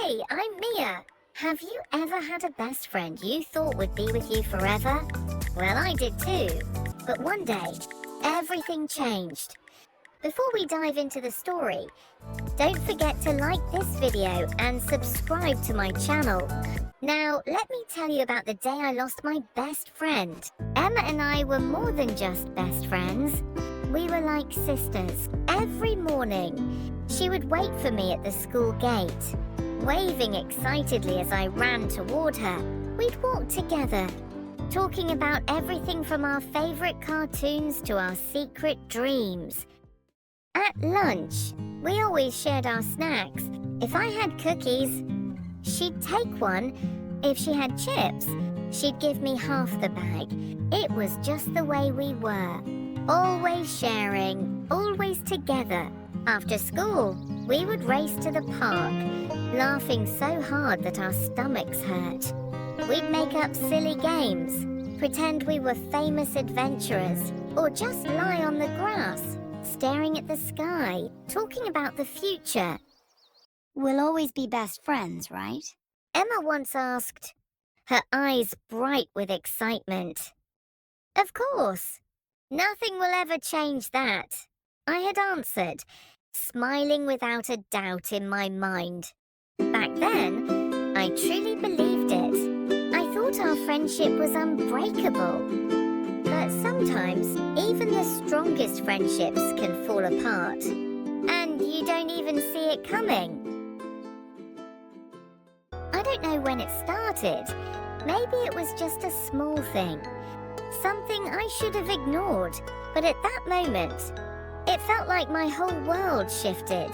Hey, I'm Mia. Have you ever had a best friend you thought would be with you forever? Well, I did too. But one day, everything changed. Before we dive into the story, don't forget to like this video and subscribe to my channel. Now, let me tell you about the day I lost my best friend. Emma and I were more than just best friends. We were like sisters. Every morning, she would wait for me at the school gate, waving excitedly as I ran toward her. We'd walk together, talking about everything from our favorite cartoons to our secret dreams. At lunch, we always shared our snacks. If I had cookies, she'd take one. If she had chips, she'd give me half the bag. It was just the way we were. Always sharing, always together. After school, we would race to the park, laughing so hard that our stomachs hurt. We'd make up silly games, pretend we were famous adventurers, or just lie on the grass, staring at the sky, talking about the future. We'll always be best friends, right? Emma once asked, her eyes bright with excitement. Of course. Nothing will ever change that, I had answered, smiling without a doubt in my mind. Back then, I truly believed it. I thought our friendship was unbreakable. But sometimes, even the strongest friendships can fall apart, and you don't even see it coming. I don't know when it started. Maybe it was just a small thing. Something I should have ignored, but at that moment, it felt like my whole world shifted.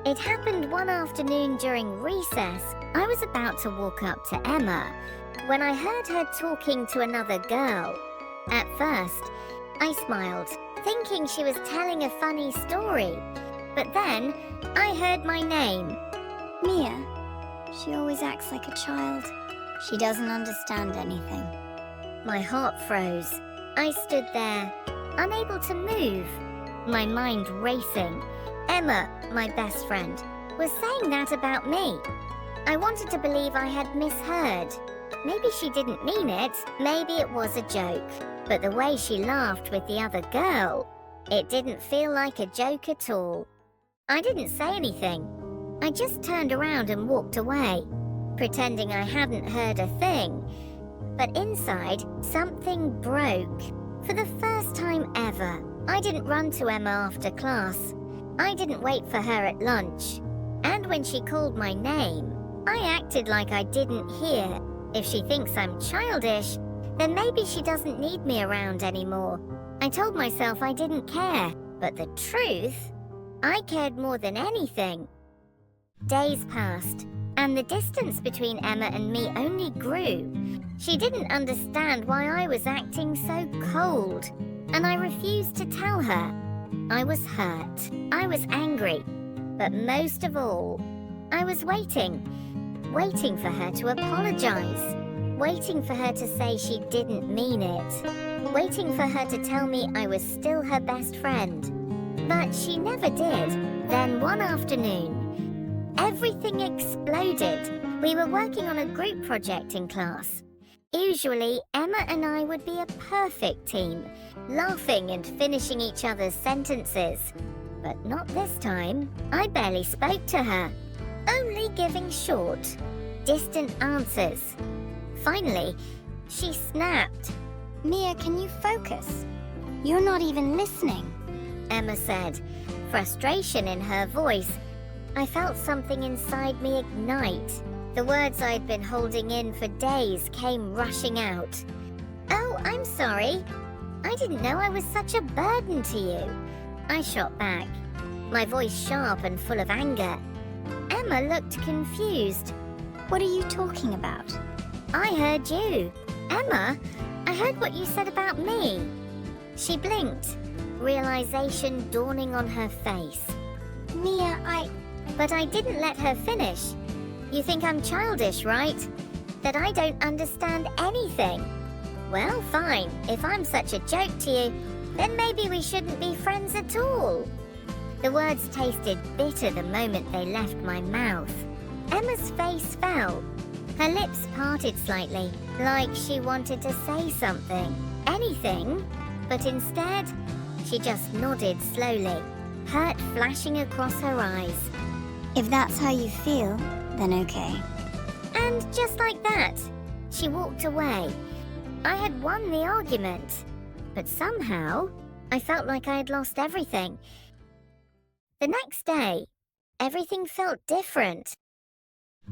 It happened one afternoon during recess. I was about to walk up to Emma when I heard her talking to another girl. At first, I smiled, thinking she was telling a funny story. But then, I heard my name. Mia. She always acts like a child. She doesn't understand anything. My heart froze. I stood there, unable to move, my mind racing. Emma, my best friend, was saying that about me. I wanted to believe I had misheard. Maybe she didn't mean it, maybe it was a joke. But the way she laughed with the other girl, it didn't feel like a joke at all. I didn't say anything. I just turned around and walked away, pretending I hadn't heard a thing. But inside, something broke. For the first time ever, I didn't run to Emma after class. I didn't wait for her at lunch. And when she called my name, I acted like I didn't hear. If she thinks I'm childish, then maybe she doesn't need me around anymore. I told myself I didn't care, but the truth, I cared more than anything. Days passed, and the distance between Emma and me only grew. She didn't understand why I was acting so cold, and I refused to tell her. I was hurt, I was angry, but most of all, I was waiting for her to apologize, waiting for her to say she didn't mean it, waiting for her to tell me I was still her best friend. But she never did. Then one afternoon, everything exploded. We were working on a group project in class. Usually, Emma and I would be a perfect team, laughing and finishing each other's sentences. But not this time. I barely spoke to her, only giving short, distant answers. Finally, she snapped. Mia, can you focus? You're not even listening, Emma said, frustration in her voice. I felt something inside me ignite. The words I'd been holding in for days came rushing out. Oh, I'm sorry. I didn't know I was such a burden to you. I shot back, my voice sharp and full of anger. Emma looked confused. What are you talking about? I heard you. Emma, I heard what you said about me. She blinked, realization dawning on her face. Mia, But I didn't let her finish. You think I'm childish, right? That I don't understand anything. Well, fine. If I'm such a joke to you, then maybe we shouldn't be friends at all. The words tasted bitter the moment they left my mouth. Emma's face fell. Her lips parted slightly, like she wanted to say something, anything, but instead, she just nodded slowly, hurt flashing across her eyes. If that's how you feel, then okay. And just like that, she walked away. I had won the argument, but somehow, I felt like I had lost everything. The next day, everything felt different.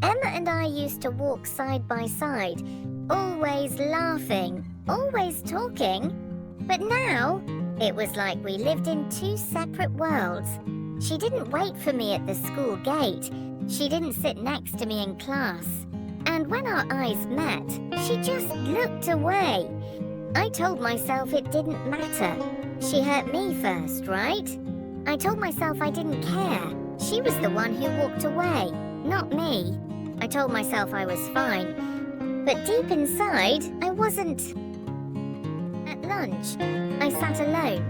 Emma and I used to walk side by side, always laughing, always talking. But now, it was like we lived in two separate worlds. She didn't wait for me at the school gate. She didn't sit next to me in class. And when our eyes met, she just looked away. I told myself it didn't matter. She hurt me first, right? I told myself I didn't care. She was the one who walked away, not me. I told myself I was fine, but deep inside, I wasn't. At lunch, I sat alone,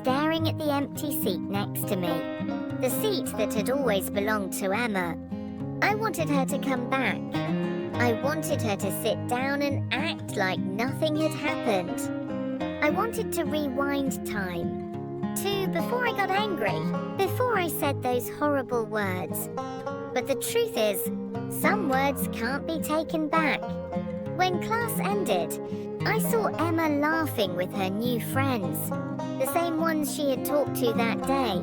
staring at the empty seat next to me, the seat that had always belonged to Emma. I wanted her to come back. I wanted her to sit down and act like nothing had happened. I wanted to rewind time, to before I got angry, before I said those horrible words. But the truth is, some words can't be taken back. When class ended, I saw Emma laughing with her new friends, the same ones she had talked to that day.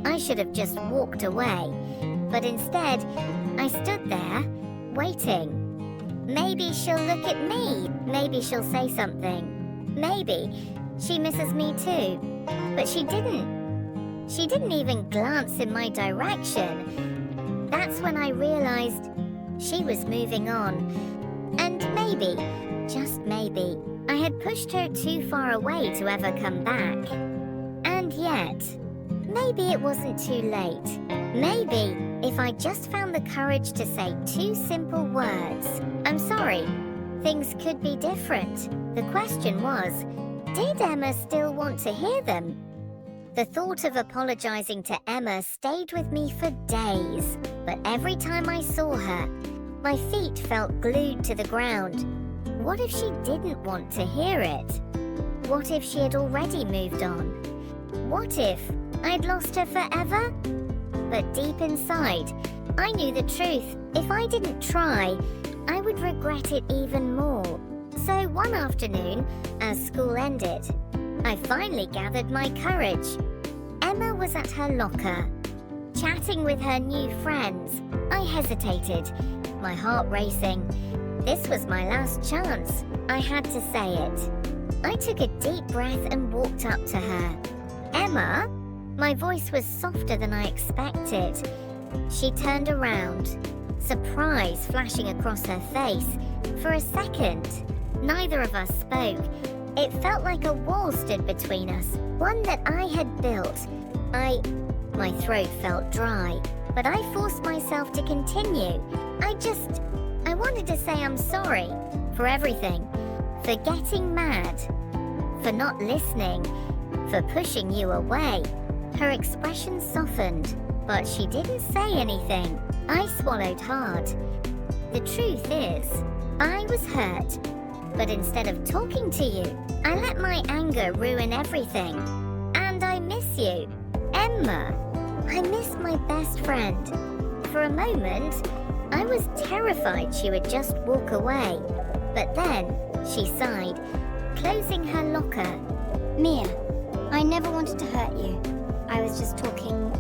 I should have just walked away, but instead, I stood there, waiting. Maybe she'll look at me, maybe she'll say something. Maybe she misses me too, but she didn't. She didn't even glance in my direction. That's when I realized she was moving on. And maybe, just maybe, I had pushed her too far away to ever come back. And yet, maybe it wasn't too late. Maybe if I just found the courage to say two simple words, I'm sorry, things could be different. The question was, did Emma still want to hear them? The thought of apologizing to Emma stayed with me for days, but every time I saw her, my feet felt glued to the ground. What if she didn't want to hear it? What if she had already moved on? What if I'd lost her forever? But deep inside, I knew the truth. If I didn't try, I would regret it even more. So one afternoon, as school ended, I finally gathered my courage. Emma was at her locker, chatting with her new friends. I hesitated, my heart racing. This was my last chance. I had to say it. I took a deep breath and walked up to her. Emma? My voice was softer than I expected. She turned around, surprise flashing across her face. For a second, neither of us spoke. It felt like a wall stood between us, one that I had built. My throat felt dry, but I forced myself to continue. I wanted to say I'm sorry for everything, for getting mad, for not listening, for pushing you away. Her expression softened, but she didn't say anything. I swallowed hard. The truth is, I was hurt, but instead of talking to you, I let my anger ruin everything. And I miss you, Emma. I miss my best friend. For a moment, I was terrified she would just walk away. But then, she sighed, closing her locker. Mia, I never wanted to hurt you. I was just talking,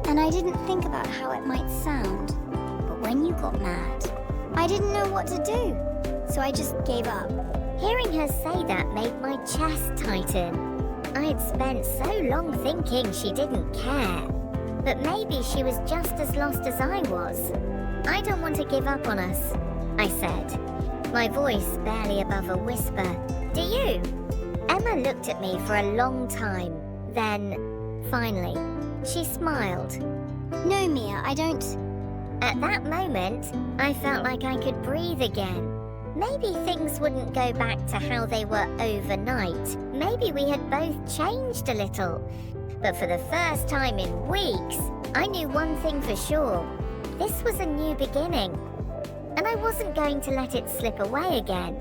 and I didn't think about how it might sound. But when you got mad, I didn't know what to do, so I just gave up. Hearing her say that made my chest tighten. I had spent so long thinking she didn't care. But maybe she was just as lost as I was. I don't want to give up on us, I said, my voice barely above a whisper. Do you? Emma looked at me for a long time. Then, finally, she smiled. No, Mia, I don't. At that moment, I felt like I could breathe again. Maybe things wouldn't go back to how they were overnight. Maybe we had both changed a little. But for the first time in weeks, I knew one thing for sure. This was a new beginning, and I wasn't going to let it slip away again,